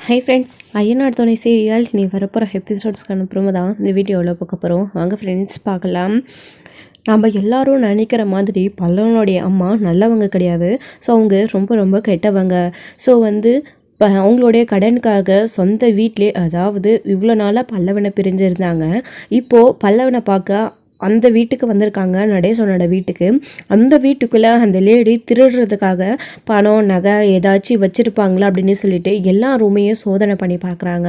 Hi friends, Ayyanar துணை serial நீ வரப்போகிற எபிசோட்ஸ்க்கு அப்புறமா தான் இந்த வீடியோவில் பார்க்க போகிறோம். வாங்க ஃப்ரெண்ட்ஸ் பார்க்கலாம். நம்ம எல்லாரும் நினைக்கிற மாதிரி பல்லவனுடைய அம்மா நல்லவங்க கிடையாது. ஸோ அவங்க ரொம்ப ரொம்ப கெட்டவங்க. ஸோ இப்போ அவங்களுடைய கடனுக்காக சொந்த வீட்டிலே, அதாவது இவ்வளோ நாளாக பல்லவனை பிரிஞ்சிருந்தாங்க. இப்போது பல்லவனை பார்க்க அந்த வீட்டுக்கு வந்திருக்காங்க, நடேசனோட வீட்டுக்கு. அந்த வீட்டுக்குள்ளே அந்த லேடி திருடுறதுக்காக பணம் நகை ஏதாச்சும் வச்சுருப்பாங்களா அப்படின்னு சொல்லிட்டு எல்லா ரூமையும் சோதனை பண்ணி பார்க்குறாங்க.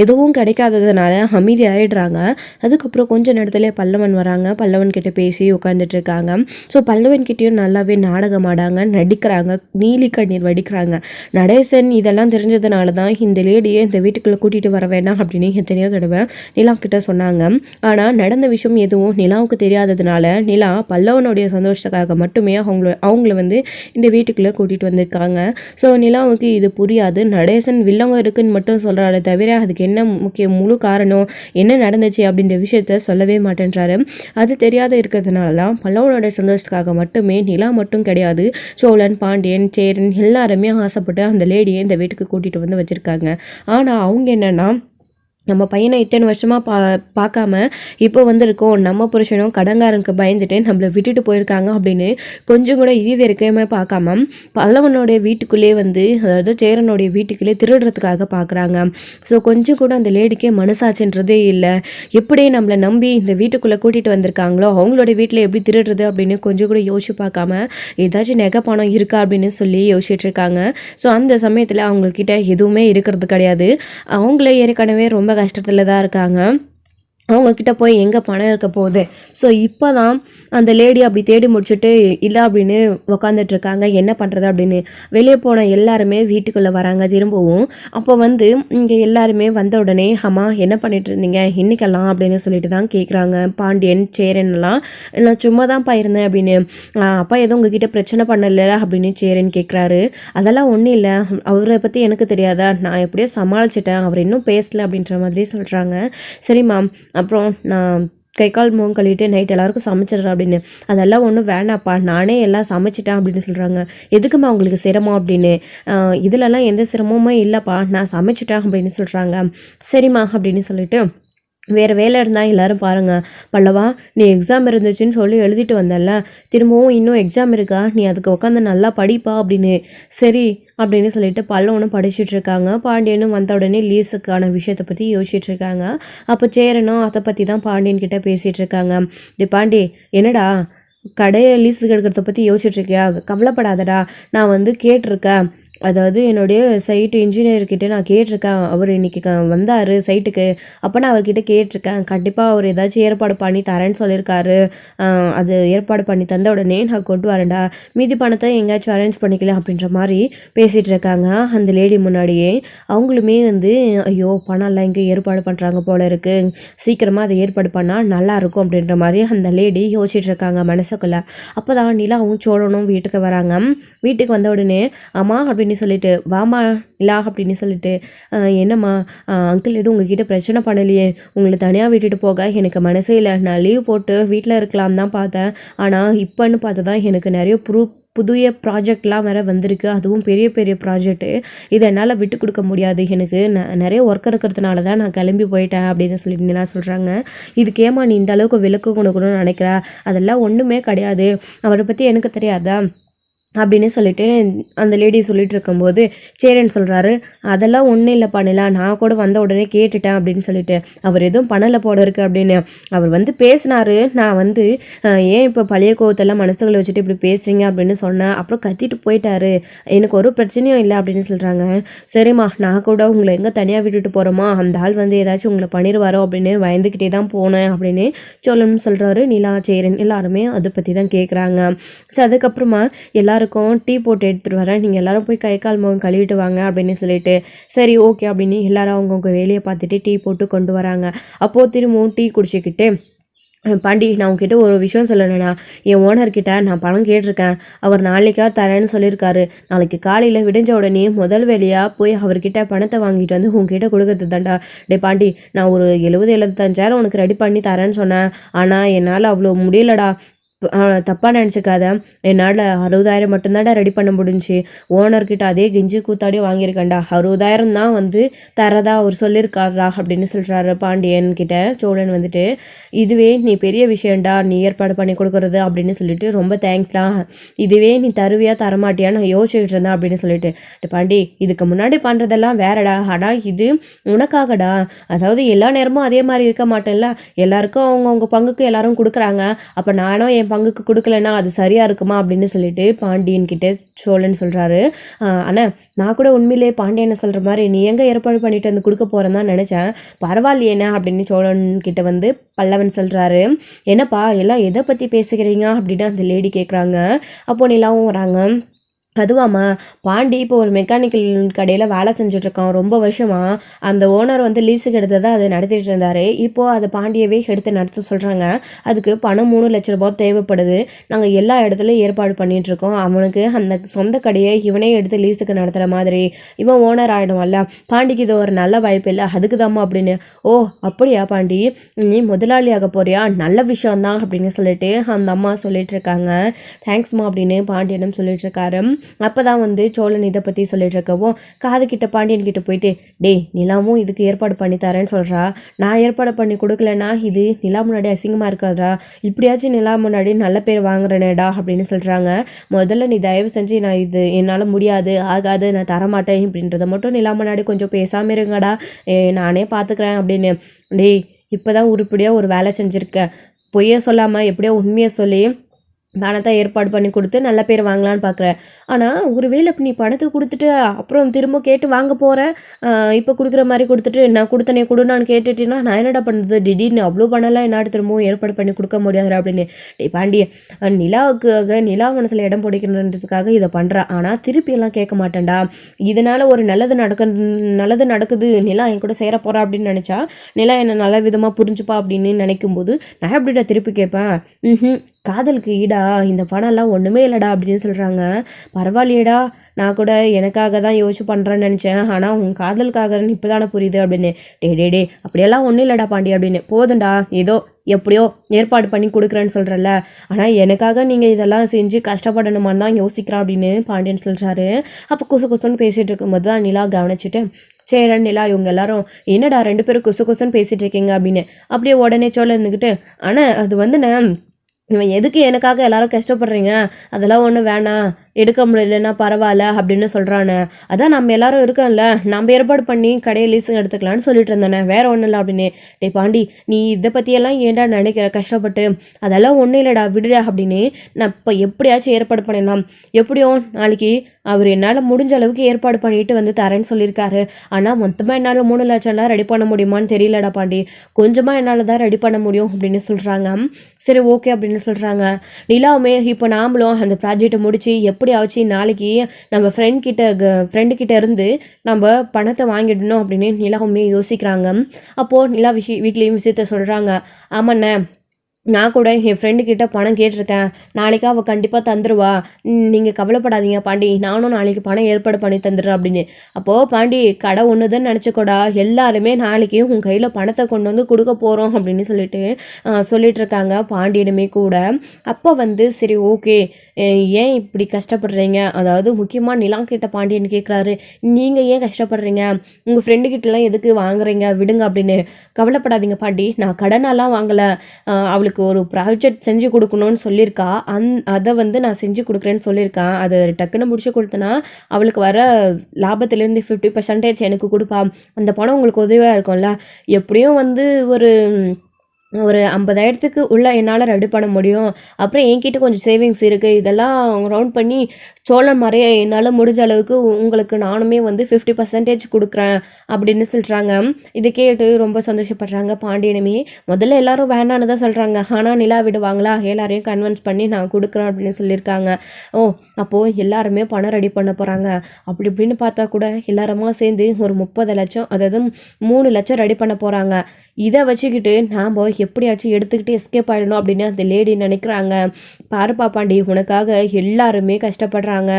எதுவும் கிடைக்காததுனால அமைதி ஆகிடுறாங்க. அதுக்கப்புறம் கொஞ்சம் நேரத்துலேயே பல்லவன் வராங்க. பல்லவன் கிட்ட பேசி உட்காந்துட்டு இருக்காங்க. ஸோ பல்லவன் கிட்டேயும் நல்லாவே நாடகம் ஆடாங்க, நடிக்கிறாங்க, நீலி கண்ணீர் வடிக்கிறாங்க. நடேசன் இதெல்லாம் தெரிஞ்சதுனால தான் இந்த லேடியை இந்த வீட்டுக்குள்ளே கூட்டிகிட்டு வர வேண்டாம் அப்படின்னு எத்தனையோ தடவை நிலா கிட்ட சொன்னாங்க. ஆனால் நடந்த விஷயம் எதுவும் நிலாவுக்கு தெரியாததுனால நிலா பல்லவனுடைய சந்தோஷத்துக்காக மட்டுமே அவங்கள இந்த வீட்டுக்குள்ளே கூட்டிகிட்டு வந்திருக்காங்க. ஸோ நிலாவுக்கு இது புரியாது. நடேசன் வில்லங்க இருக்குன்னு மட்டும் சொல்கிறாரு தவிர அதுக்கு என்ன முழு காரணம் என்ன நடந்துச்சு அப்படின்ற விஷயத்த சொல்லவே மாட்டேன்றாரு. அது தெரியாத இருக்கிறதுனால தான் பல்லவனுடைய சந்தோஷத்துக்காக மட்டுமே நிலா மட்டும் கிடையாது, சோழன், பாண்டியன், சேரன் எல்லாருமே ஆசைப்பட்டு அந்த லேடியை இந்த வீட்டுக்கு கூட்டிகிட்டு வச்சுருக்காங்க. ஆனால் அவங்க என்னென்னா, நம்ம பையனை இத்தனை வருஷமாக பார்க்காம இப்போ வந்திருக்கோம், நம்ம புருஷனும் கடங்காரனுக்கு பயந்துட்டு நம்மளை விட்டுட்டு போயிருக்காங்க அப்படின்னு கொஞ்சம் கூட ஈவே இருக்கவே பார்க்காம பல்லவனுடைய வீட்டுக்குள்ளே அதாவது சேரனுடைய வீட்டுக்குள்ளே திருடுறதுக்காக பார்க்குறாங்க. ஸோ கொஞ்சம் கூட அந்த லேடிக்கே மனசாச்சுன்றதே இல்லை. எப்படி நம்மளை நம்பி இந்த வீட்டுக்குள்ளே கூட்டிகிட்டு வந்திருக்காங்களோ அவங்களோட வீட்டில் எப்படி திருடுறது அப்படின்னு கொஞ்சம் கூட யோசிச்சு பார்க்காம ஏதாச்சும் நகை பணம் இருக்கா அப்படின்னு சொல்லி யோசிச்சுட்டு இருக்காங்க. ஸோ அந்த சமயத்தில் அவங்கக்கிட்ட எதுவுமே இருக்கிறது கிடையாது. அவங்களே ஏற்கனவே ரொம்ப கஷ்டத்தில் தான் இருக்காங்க. அவங்கக்கிட்ட போய் எங்கே பணம் இருக்க போகுது. ஸோ இப்போ தான் அந்த லேடி அப்படி தேடி முடிச்சுட்டு இல்லை அப்படின்னு உக்காந்துட்ருக்காங்க. என்ன பண்ணுறது அப்படின்னு வெளியே போன எல்லாருமே வீட்டுக்குள்ளே வராங்க திரும்பவும். அப்போ இங்கே எல்லாருமே வந்த உடனே அம்மா என்ன பண்ணிட்டு இருந்தீங்க இன்னைக்கெல்லாம் அப்படின்னு சொல்லிட்டு தான் கேட்குறாங்க. பாண்டியன், சேரன்லாம் நான் சும்மா தான் இருந்தேன் அப்படின்னு. அப்பா எதுவும் உங்ககிட்ட பிரச்சனை பண்ணல அப்படின்னு சேரன் கேட்குறாரு. அதெல்லாம் ஒன்றும் இல்லை, அவரை பற்றி எனக்கு தெரியாதா, நான் எப்படியோ சமாளிச்சிட்டேன், அவர் இன்னும் பேசலை அப்படின்ற மாதிரி சொல்கிறாங்க. சரிம்மா, அப்புறம் நான் கை கால் முகம் கழுவிட்டு நைட் எல்லாருக்கும் சமைச்சிடுறேன் அப்படின்னு. அதெல்லாம் ஒன்றும் வேணாப்பா, நானே எல்லாம் சமைச்சிட்டேன் அப்படின்னு சொல்கிறாங்க. எதுக்குமா உங்களுக்கு சிரமம் அப்படின்னு. இதிலெல்லாம் எந்த சிரமமுமே இல்லைப்பா, நான் சமைச்சிட்டேன் அப்படின்னு சொல்கிறாங்க. சரிம்மா அப்படின்னு சொல்லிட்டு வேறு வேலை இருந்தால் எல்லோரும் பாருங்கள். பல்லவா, நீ எக்ஸாம் இருந்துச்சுன்னு சொல்லி எழுதிட்டு வந்தல, திரும்பவும் இன்னும் எக்ஸாம் இருக்கா, நீ அதுக்கு உட்காந்து நல்லா படிப்பா அப்படின்னு. சரி அப்படின்னு சொல்லிட்டு பல்லவனும் படிச்சுட்டு இருக்காங்க. பாண்டியனும் வந்த உடனே லீஸுக்கான விஷயத்தை பற்றி யோசிச்சுட்டு இருக்காங்க. அப்போ சேரனும் அதை பற்றி தான் பாண்டியன் கிட்டே பேசிகிட்டு இருக்காங்க. பாண்டி, என்னடா கடையை லீஸுக்கு எடுக்கிறத பற்றி யோசிச்சுட்ருக்கியா? கவலைப்படாதடா, நான் கேட்டிருக்கேன். அதாவது என்னுடைய சைட்டு இன்ஜினியர்கிட்ட நான் கேட்டிருக்கேன். அவர் இன்றைக்கி வந்தார் சைட்டுக்கு. அப்போ நான் அவர்கிட்ட கேட்டிருக்கேன், கண்டிப்பாக அவர் ஏதாச்சும் ஏற்பாடு பண்ணி தரேன்னு சொல்லியிருக்காரு. அது ஏற்பாடு பண்ணி தந்த உடனே நான் கொண்டு வரேன்டா, மீதி பணத்தை எங்கேயாச்சும் அரேஞ்ச் பண்ணிக்கலாம் அப்படின்ற மாதிரி பேசிகிட்டு இருக்காங்க அந்த லேடி முன்னாடியே. அவங்களுமே ஐயோ பணம்லாம் இங்கே ஏற்பாடு பண்ணுறாங்க போல இருக்குது, சீக்கிரமாக அதை ஏற்பாடு பண்ணால் நல்லாயிருக்கும் அப்படின்ற மாதிரி அந்த லேடி யோசிச்சுட்டு இருக்காங்க மனசுக்குள்ளே. அப்போ தான் நிலாவும் சோழனும் வீட்டுக்கு வராங்க. வீட்டுக்கு வந்த உடனே அம்மா அப்படின்னு சொல்லிட்டு, வாமா நிலா அப்படின்னு சொல்லிட்டு, என்னம்மா அங்கிள் எதுவும் உங்ககிட்ட பிரச்சனை பண்ணலையே, உங்களை தனியாக விட்டுட்டு போக எனக்கு மனசே இல்லை, நான் லீவ் போட்டு வீட்டில் இருக்கலாம் தான் பார்த்தேன். ஆனால் இப்போன்னு பார்த்து தான் எனக்கு நிறைய புதிய ப்ராஜெக்ட்லாம் வேறு வந்திருக்கு, அதுவும் பெரிய பெரிய ப்ராஜெக்ட்டு. இதை என்னால் விட்டு கொடுக்க முடியாது, எனக்கு நிறைய ஒர்க் இருக்கிறதுனால தான் நான் கிளம்பி போயிட்டேன் அப்படின்னு சொல்லிட்டு நிலா சொல்கிறாங்க. இதுக்கேமா நீ இந்த அளவுக்கு விளக்கு கொடுக்கணும்னு நினைக்கிறா? அதெல்லாம் ஒன்றுமே கிடையாது, அவரை பற்றி எனக்கு தெரியாதா அப்படின்னு சொல்லிட்டு அந்த லேடி சொல்லிட்டு இருக்கும்போது சேரன் சொல்கிறாரு, அதெல்லாம் ஒன்றும் இல்லை பண்ணல, நான் கூட வந்த உடனே கேட்டுட்டேன் அப்படின்னு சொல்லிட்டு, அவர் எதுவும் பண்ணலை போட இருக்கு அப்படின்னு. அவர் பேசினாரு, நான் ஏன் இப்போ பழைய கோவத்தெல்லாம் மனசுகளை வச்சுட்டு இப்படி பேசுகிறீங்க அப்படின்னு சொன்னேன். அப்புறம் கத்திட்டு போயிட்டாரு, எனக்கு ஒரு பிரச்சனையும் இல்லை அப்படின்னு சொல்கிறாங்க. சரிம்மா, நான் கூட உங்களை எங்கே தனியாக விட்டுட்டு போகிறோமா, அந்த ஆள் ஏதாச்சும் உங்களை பண்ணிடுவாரோ அப்படின்னு பயந்துக்கிட்டே தான் போனேன் அப்படின்னு சோழன் சொல்கிறாரு. நிலா, சேரன் எல்லாருமே அதை பற்றி தான் கேட்குறாங்க. ஸோ அதுக்கப்புறமா எல்லாரும் டீ போட்டு எடுத்துகிட்டு வரேன், நீங்கள் எல்லாரும் போய் கை கால் முகம் கழுவிட்டு வாங்க அப்படின்னு சொல்லிட்டு, சரி ஓகே அப்படின்னு எல்லாரும் அவங்கவுங்க வேலையை பார்த்துட்டு டீ போட்டு கொண்டு வராங்க. அப்போது திரும்பவும் டீ குடிச்சிக்கிட்டு, பாண்டி நான் உங்ககிட்ட ஒரு விஷயம் சொல்லணும்னா, என் ஓனர்கிட்ட நான் பணம் கேட்டிருக்கேன், அவர் நாளைக்கா தரேன்னு சொல்லியிருக்காரு. நாளைக்கு காலையில் விடிஞ்ச உடனே முதல் வேலையாக போய் அவர்கிட்ட பணத்தை வாங்கிட்டு உங்ககிட்ட கொடுக்கறது தாண்டா. டே பாண்டி, நான் ஒரு 70-75,000 உனக்கு ரெடி பண்ணி தரேன்னு சொன்னேன், ஆனால் என்னால் அவ்வளோ முடியலடா, தப்பாக நினச்சிக்காத, என்னால் 60,000 மட்டும்தான்டா ரெடி பண்ண முடிஞ்சு, ஓனர்கிட்ட அதே கெஞ்சி கூத்தாடி வாங்கியிருக்கேன்டா, 60,000 தான் வந்து தரதா அவர் சொல்லியிருக்காரா அப்படின்னு சொல்கிறாரு பாண்டியன் கிட்ட சோழன் வந்துட்டு. இதுவே நீ பெரிய விஷயம்டா நீ ஏற்பாடு பண்ணி கொடுக்குறது அப்படின்னு சொல்லிட்டு, ரொம்ப தேங்க்ஸ்டா, இதுவே நீ தருவியா தரமாட்டியா நான் யோசிச்சுக்கிட்டு இருந்தேன் அப்படின்னு சொல்லிட்டு. பாண்டி இதுக்கு முன்னாடி பண்ணுறதெல்லாம் வேறடா, ஆனால் இது உனக்காகடா, அதாவது எல்லா நேரமும் அதே மாதிரி இருக்க மாட்டேன்ல, எல்லாருக்கும் அவங்கவுங்க பங்குக்கு எல்லாரும் கொடுக்குறாங்க, அப்போ நானும் என் பங்குக்கு கொடுக்கலன்னா அது சரியாக இருக்குமா அப்படின்னு சொல்லிட்டு பாண்டியன் கிட்டே சோழன் சொல்கிறாரு. ஆனால் நான் கூட உண்மையிலே பாண்டியனை சொல்கிற மாதிரி நீ எங்கே ஏற்பாடு பண்ணிட்டு வந்து கொடுக்க போகிறேன்னு தான் நினச்சேன், பரவாயில்லையேண்ணா அப்படின்னு சோழன் கிட்ட வந்து பல்லவன் சொல்கிறாரு. என்னப்பா எல்லாம் எதை பற்றி பேசுகிறீங்க அப்படின்னு அந்த லேடி கேட்குறாங்க. அப்போ நிலாவும் வராங்க. அதுவாம்மா, பாண்டி இப்போ ஒரு மெக்கானிக்கல் கடையில் வேலை செஞ்சுட்ருக்கான் ரொம்ப வருஷமாக. அந்த ஓனர் வந்து லீஸுக்கு எடுத்ததை அதை நடத்திட்டு இருந்தார். இப்போது அதை பாண்டியவே எடுத்து நடத்த சொல்கிறாங்க. அதுக்கு பணம் 3 லட்ச ரூபாய் தேவைப்படுது. நாங்கள் எல்லா இடத்துலையும் ஏற்பாடு பண்ணிகிட்ருக்கோம். அவனுக்கு அந்த சொந்த கடையை இவனே எடுத்து லீஸுக்கு நடத்துகிற மாதிரி இவன் ஓனர் ஆகிடும்ல. பாண்டிக்கு இது ஒரு நல்ல வாய்ப்பு இல்லை, அதுக்கு தாம்மா அப்படின்னு. ஓ அப்படியா பாண்டி, நீ முதலாளியாக போறியா, நல்ல விஷயம்தான் அப்படின்னு சொல்லிட்டு அந்த அம்மா சொல்லிட்டு இருக்காங்க. தேங்க்ஸ்மா அப்படின்னு பாண்டியனும் சொல்லிட்டு இருக்காரு. அப்போ தான் வந்து சோழன் இதை பற்றி சொல்லிட்டு இருக்கவும் காது கிட்ட பாண்டியன் கிட்ட போயிட்டு, டே நிலாவும் இதுக்கு ஏற்பாடு பண்ணி தரேன்னு சொல்கிறா, நான் ஏற்பாடு பண்ணி கொடுக்கலன்னா இது நிலா முன்னாடி அசிங்கமாக இருக்காதா, இப்படியாச்சும் நிலா முன்னாடி நல்ல பேர் வாங்குறேனேடா அப்படின்னு சொல்கிறாங்க. முதல்ல நீ தயவு செஞ்சு நான் இது என்னால் முடியாது ஆகாது நான் தரமாட்டேன் அப்படின்றத மட்டும் நிலா முன்னாடி கொஞ்சம் பேசாமல் இருங்கடா, நானே பார்த்துக்கிறேன் அப்படின்னு. டேய் இப்போ தான் உருப்படியாக ஒரு வேலை செஞ்சுருக்கேன், பொய்ய சொல்லாமல் எப்படியோ உண்மையை சொல்லி பணத்தை ஏற்பாடு பண்ணி கொடுத்து நல்ல பேர் வாங்கலான்னு பார்க்குறேன். ஆனால் ஒருவேளை இப்போ நீ பணத்தை கொடுத்துட்டு அப்புறம் திரும்ப கேட்டு வாங்க போகிற, இப்போ கொடுக்குற மாதிரி கொடுத்துட்டு நான் கொடுத்தனே கொடுன்னு கேட்டுட்டேன்னா நான் என்னடா பண்ணுறது, திடீர்னு அவ்வளோ பணம்லாம் என்னாடி திரும்பவும் ஏற்பாடு பண்ணி கொடுக்க முடியாது அப்படின்னு. டே பாண்டிய, நிலாவுக்காக நிலா மனசில் இடம் பிடிக்கணுன்றதுக்காக இதை பண்ணுறா, ஆனால் திருப்பியெல்லாம் கேட்க மாட்டேன்டா, இதனால் ஒரு நல்லது நடக்குது, நிலா என் கூட சேர போகிறா அப்படின்னு நினச்சா நிலா என்னை நல்ல விதமாக புரிஞ்சுப்பா அப்படின்னு நினைக்கும்போது நான் எப்படிடா திருப்பி கேட்பேன். காதலுக்கு ஈடா இந்த பணம்லாம் ஒன்றுமே இல்லைடா அப்படின்னு சொல்கிறாங்க. பரவாயில்லையடா, நான் கூட எனக்காக தான் யோசிச்சு பண்ணுறேன்னு நினச்சேன், ஆனால் உன் காதலுக்காகன்னு இப்போ தானே புரியுது அப்படின்னு. டே அப்படியெல்லாம் ஒன்றும் இல்லைடா பாண்டி அப்படின்னு. போதும்டா, ஏதோ எப்படியோ ஏற்பாடு பண்ணி கொடுக்குறேன்னு சொல்கிறல்ல, ஆனால் எனக்காக நீங்கள் இதெல்லாம் செஞ்சு கஷ்டப்படணுமான்னு தான் யோசிக்கிறேன் அப்படின்னு பாண்டியன் சொல்கிறாரு. அப்போ குசுன்னு பேசிகிட்டு இருக்கும்போது தான் நிலா கவனிச்சுட்டு, சேரன் நிலா இவங்க எல்லாரும் என்னடா 2 பேரும் குசுன்னு பேசிகிட்டு இருக்கீங்க அப்படின்னு. அப்படியே உடனே சோழ இருந்துக்கிட்டு, ஆனால் அது வந்து நான் இவன் எதுக்கு எனக்காக எல்லாரும் கஷ்டப்படுறீங்க, அதெல்லாம் ஒன்றும் வேணாம், எடுக்க முடியலன்னா பரவாயில்ல அப்படின்னு சொல்கிறானே, அதான் நம்ம எல்லாரும் இருக்கோம்ல, நம்ம ஏற்பாடு பண்ணி கடையை லீஸுங்க எடுத்துக்கலான்னு சொல்லிட்டு இருந்தேனே, வேற ஒன்றும் இல்லை அப்படின்னு. டே பாண்டி நீ இதை பற்றியெல்லாம் ஏன்டா நினைக்கிற கஷ்டப்பட்டு, அதெல்லாம் ஒன்றும் இல்லைடா விடுடா அப்படின்னு. நான் இப்போ எப்படியாச்சும் ஏற்பாடு பண்ணிடலாம், எப்படியும் நாளைக்கு அவர் என்னால் முடிஞ்ச அளவுக்கு ஏற்பாடு பண்ணிட்டு வந்து தரேன்னு சொல்லியிருக்காரு, ஆனால் மொத்தமாக என்னால் 3 லட்சம்லாம் ரெடி பண்ண முடியுமான்னு தெரியலடா பாண்டி, கொஞ்சமாக என்னால் தான் ரெடி பண்ண முடியும் அப்படின்னு சொல்கிறாங்க. சரி ஓகே அப்படின்னு சொல்கிறாங்க. நிலாவுமே இப்போ நாமளும் அந்த ப்ராஜெக்டை முடித்து எப்படியாச்சு நாளைக்கு நம்ம ஃப்ரெண்டு கிட்ட இருந்து நம்ம பணத்தை வாங்கிடணும் அப்படின்னு நிலாவுமே யோசிக்கிறாங்க. அப்போது நிலா வீட்லேயும் விஷயத்த சொல்கிறாங்க. ஆமாண்ணே, நான் கூட என் ஃப்ரெண்டுக்கிட்ட பணம் கேட்டிருக்கேன், நாளைக்கு அவள் கண்டிப்பாக தந்துடுவா, நீங்கள் கவலைப்படாதீங்க பாண்டி, நானும் நாளைக்கு பணம் ஏற்பாடு பண்ணி தந்துடுறேன் அப்படின்னு. அப்போது பாண்டி கடை ஒன்று தான் நினச்சிக்கூடா, எல்லாருமே நாளைக்கு உன் கையில் பணத்தை கொண்டு வந்து கொடுக்க போகிறோம் அப்படின்னு சொல்லிட்டு இருக்காங்க பாண்டியிடமே கூட. அப்போ வந்து சரி ஓகே, ஏன் இப்படி கஷ்டப்படுறீங்க, அதாவது முக்கியமாக நிலா கிட்ட பாண்டியன் கேட்குறாரு, நீங்கள் ஏன் கஷ்டப்படுறீங்க, உங்கள் ஃப்ரெண்டுக்கிட்டலாம் எதுக்கு வாங்குறீங்க விடுங்க அப்படின்னு. கவலைப்படாதீங்க பாண்டி, நான் கடனெல்லாம் வாங்கலை, அவளுக்கு ஒரு ப்ராஜெக்ட் செஞ்சு கொடுக்கணும்னு சொல்லியிருக்கா, அதை வந்து நான் செஞ்சு கொடுக்குறேன்னு சொல்லியிருக்கேன், அதை டக்குன்னு முடிச்சு கொடுத்தனா அவளுக்கு வர லாபத்துலேருந்து 50% எனக்கு கொடுப்பா, அந்த பணம் உங்களுக்கு உதவியாக இருக்கும்ல, எப்படியும் வந்து ஒரு 50,000க்கு உள்ள என்னால் ரெடி பண்ண முடியும், அப்புறம் என்கிட்ட கொஞ்சம் சேவிங்ஸ் இருக்குது, இதெல்லாம் ரவுண்ட் பண்ணி சோழன் மாதிரியே என்னால் முடிஞ்ச அளவுக்கு உங்களுக்கு நானுமே வந்து 50% கொடுக்குறேன் அப்படின்னு சொல்கிறாங்க. இதை கேட்டு ரொம்ப சந்தோஷப்படுறாங்க பாண்டியனுமே. முதல்ல எல்லாரும் வேணான்னு தான் சொல்கிறாங்க, ஆனால் நிலா விடுவாங்களா, எல்லாரையும் கன்வின்ஸ் பண்ணி நான் கொடுக்குறேன் அப்படின்னு சொல்லியிருக்காங்க. அப்போது எல்லாருமே பணம் ரெடி பண்ண போகிறாங்க. அப்படி இப்படின்னு பார்த்தா கூட எல்லாருமா சேர்ந்து ஒரு 30 லட்சம், அதாவது 3 லட்சம் ரெடி பண்ண போகிறாங்க. இதை வச்சுக்கிட்டு நாம் எப்படியாச்சும் எடுத்துக்கிட்டு எஸ்கேப் ஆகிடணும் அப்படின்னு அந்த லேடி நினைக்கிறாங்க. பாரு பாப்பாண்டி, உனக்காக எல்லாருமே கஷ்டப்படுறாங்க, வாழ்த்துறாங்க.